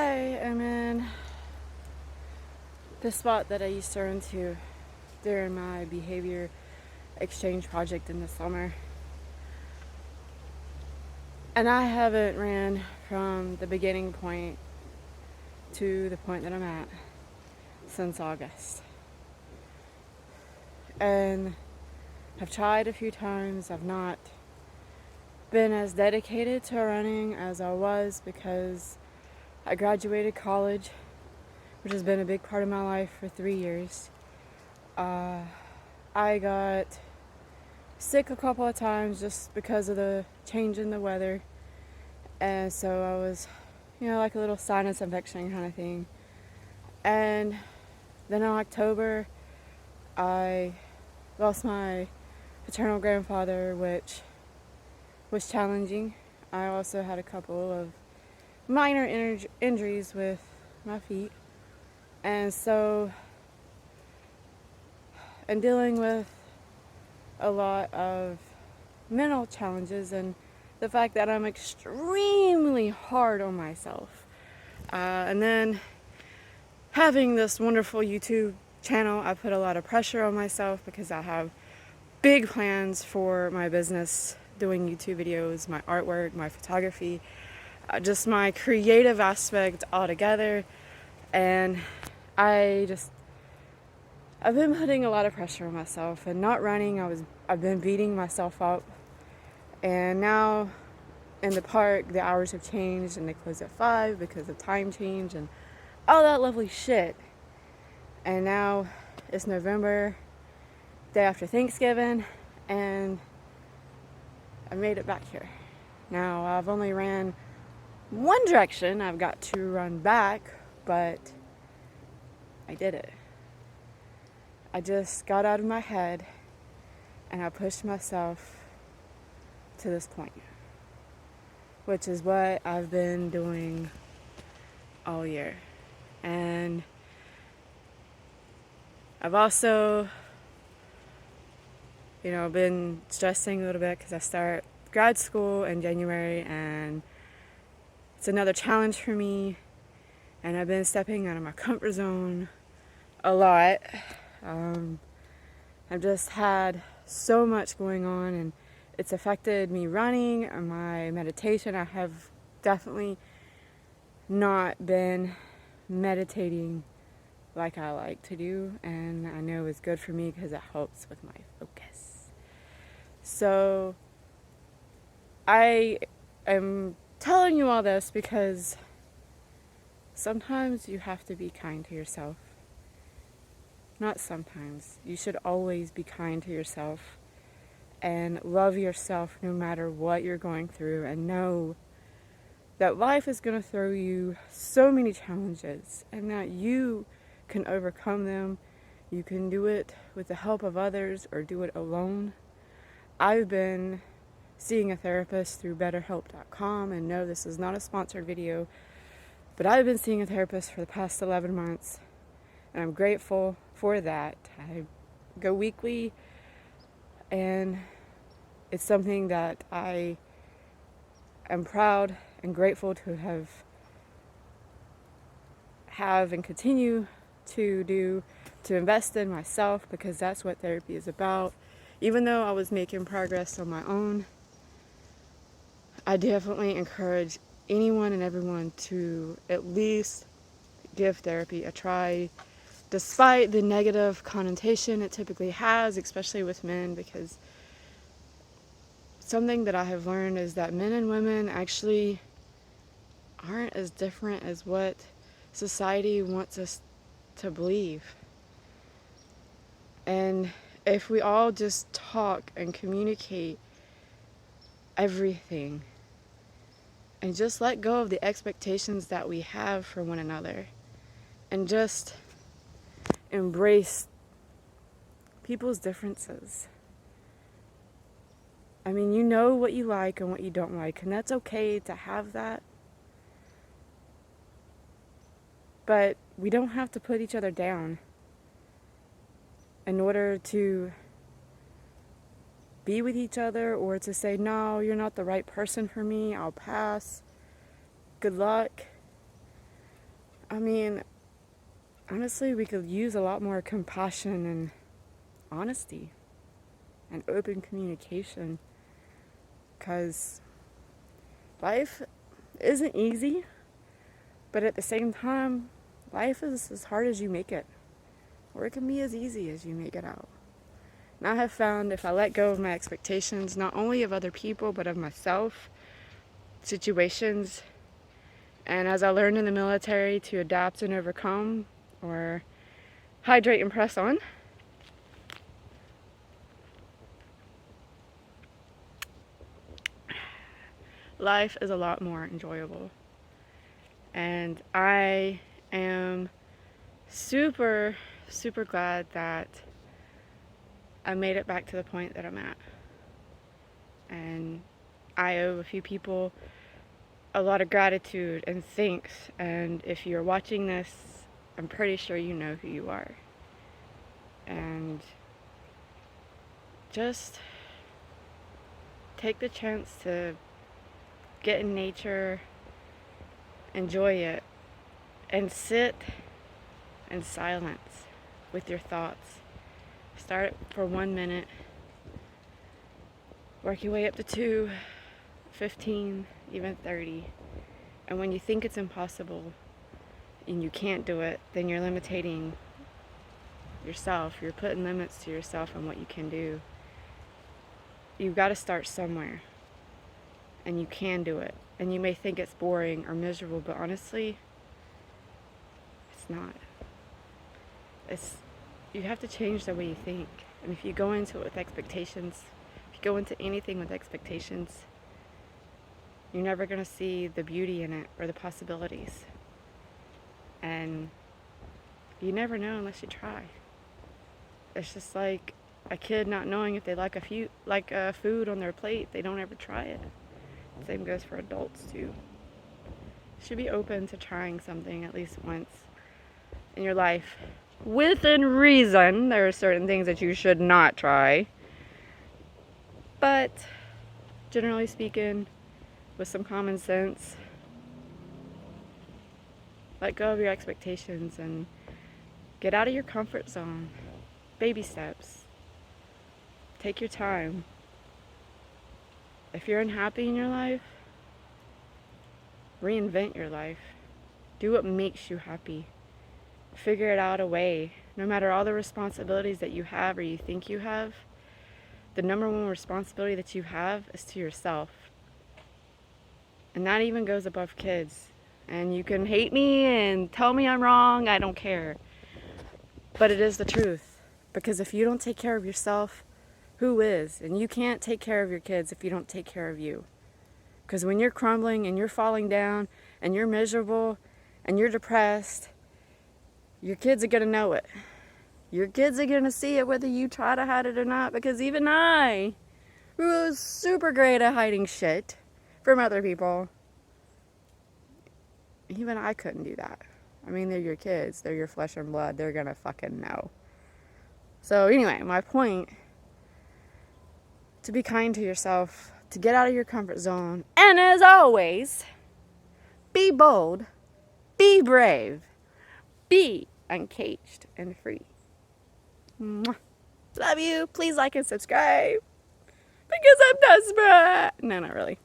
I am in the spot that I used to run to during my behavior exchange project in the summer. And I haven't ran from the beginning point to the point that I'm at since August. And I've tried a few times. I've not been as dedicated to running as I was because I graduated college, which has been a big part of my life for 3 years. I got sick a couple of times just because of the change in the weather. And so I was, like a little sinus infection kind of thing. And then in October, I lost my paternal grandfather, which was challenging. I also had a couple of minor injuries with my feet. And so, and dealing with a lot of mental challenges and the fact that I'm extremely hard on myself. And then having this wonderful YouTube channel, I put a lot of pressure on myself because I have big plans for my business, doing YouTube videos, my artwork, my photography, just my creative aspect altogether. And I've been putting a lot of pressure on myself, and not running, I've been beating myself up. And now in the park, the hours have changed and they close at 5 because of time change and all that lovely shit. And now it's November, day after Thanksgiving, and I made it back here. Now I've only ran one direction. I've got to run back, but I did it. I just got out of my head and I pushed myself to this point, which is what I've been doing all year. And I've also, been stressing a little bit because I start grad school in January and it's another challenge for me. And I've been stepping out of my comfort zone a lot. I've just had so much going on and it's affected me running and my meditation. I have definitely not been meditating like I like to do, and I know it's good for me because it helps with my focus. So I am telling you all this because sometimes you have to be kind to yourself. Not sometimes. You should always be kind to yourself and love yourself no matter what you're going through, and know that life is going to throw you so many challenges and that you can overcome them. You can do it with the help of others or do it alone. I've been seeing a therapist through betterhelp.com, and no, this is not a sponsored video, but I've been seeing a therapist for the past 11 months, and I'm grateful for that. I go weekly, and it's something that I am proud and grateful to have and continue to do, to invest in myself, because that's what therapy is about. Even though I was making progress on my own, I definitely encourage anyone and everyone to at least give therapy a try, despite the negative connotation it typically has, especially with men, because something that I have learned is that men and women actually aren't as different as what society wants us to believe. And if we all just talk and communicate everything and just let go of the expectations that we have for one another and just embrace people's differences. I mean, you know what you like and what you don't like, and that's okay to have that. But we don't have to put each other down in order to be with each other, or to say, no, you're not the right person for me, I'll pass, good luck. I mean, honestly, we could use a lot more compassion and honesty and open communication, because life isn't easy, but at the same time, life is as hard as you make it, or it can be as easy as you make it out. And I have found if I let go of my expectations, not only of other people, but of myself, situations, and as I learned in the military to adapt and overcome, or hydrate and press on, life is a lot more enjoyable. And I am super, super glad that I made it back to the point that I'm at. And I owe a few people a lot of gratitude and thanks. And if you're watching this, I'm pretty sure you know who you are. And just take the chance to get in nature, enjoy it, and sit in silence with your thoughts. Start for 1 minute, work your way up to 2, 15, even 30. And when you think it's impossible and you can't do it, then you're limiting yourself. You're putting limits to yourself on what you can do. You've got to start somewhere, and you can do it. And you may think it's boring or miserable, but honestly, it's not. You have to change the way you think. And if you go into it with expectations, if you go into anything with expectations, you're never going to see the beauty in it or the possibilities. And you never know unless you try. It's just like a kid not knowing if they like food on their plate. They don't ever try it. Same goes for adults too. You should be open to trying something at least once in your life. Within reason, there are certain things that you should not try. But generally speaking, with some common sense, let go of your expectations and get out of your comfort zone. Baby steps. Take your time. If you're unhappy in your life, reinvent your life. Do what makes you happy. Figure it out a way. No matter all the responsibilities that you have or you think you have, the number one responsibility that you have is to yourself. And that even goes above kids. And you can hate me and tell me I'm wrong, I don't care. But it is the truth. Because if you don't take care of yourself, who is? And you can't take care of your kids if you don't take care of you. Because when you're crumbling and you're falling down and you're miserable and you're depressed, your kids are going to know it. Your kids are going to see it whether you try to hide it or not. Because even I, who was super great at hiding shit from other people, even I couldn't do that. I mean, they're your kids. They're your flesh and blood. They're going to fucking know. So anyway, my point, to be kind to yourself, to get out of your comfort zone, and as always, be bold, be brave, be uncaged and free. Mwah. Love you. Please like and subscribe. Because I'm desperate. No, not really.